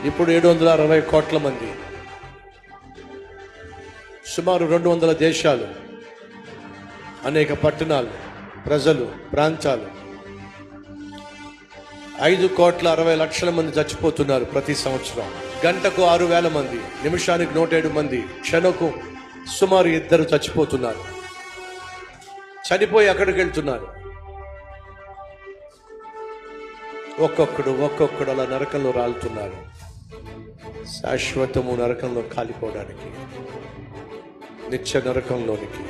ఇప్పుడు 760 కోట్ల మంది, సుమారు 200 దేశాలు, అనేక పట్టణాలు, ప్రజలు, ప్రాంతాలు, 5,60,00,000 మంది చచ్చిపోతున్నారు ప్రతి సంవత్సరం. గంటకు 6,000 మంది, నిమిషానికి 107 మంది, క్షణకు సుమారు 2 చచ్చిపోతున్నారు. చనిపోయి అక్కడికి వెళ్తున్నారు. ఒక్కొక్కడు అలా నరకంలో రాలుతున్నారు, శాశ్వతము నరకంలో కాలిపోవడానికి, నిత్య నరకంలోనికి.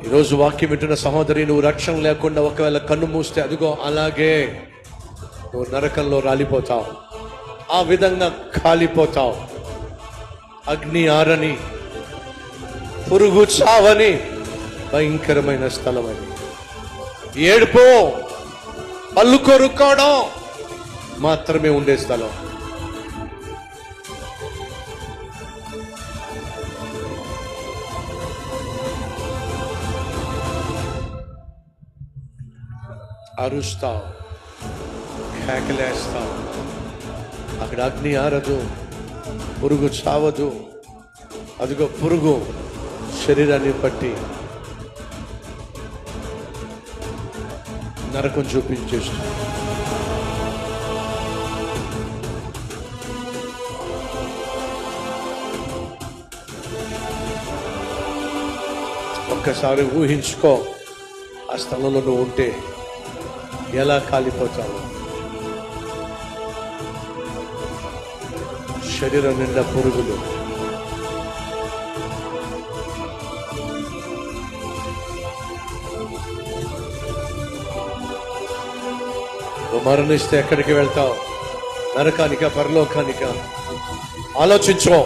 ఈరోజు వాక్యం వింటున్న సహోదరి, నువ్వు రక్షణ లేకుండా ఒకవేళ కన్ను మూస్తే అదిగో అలాగే నువ్వు నరకంలో రాలిపోతావు, ఆ విధంగా కాలిపోతావు. అగ్ని ఆరని, పురుగు చావని భయంకరమైన స్థలం అది. ఏడుపో, పళ్ళు కొరుక్కోవడం మాత్రమే ఉండే స్థలం. అరుస్తావు, కేకలేస్తావు, అక్కడ అగ్ని ఆరదు, పురుగు చావదు. అదిగో పురుగు శరీరాన్ని పట్టి నరకం చూపించేస్తుంది. ఒక్కసారి ఊహించుకో, ఆ స్థలంలో నువ్వు ఉంటే ఎలా కాలిపోతావు. శరీరం నిండా పురుగులు, మరణిస్తే ఎక్కడికి వెళ్తావు? నరకానికా, పరలోకానికా? ఆలోచించు.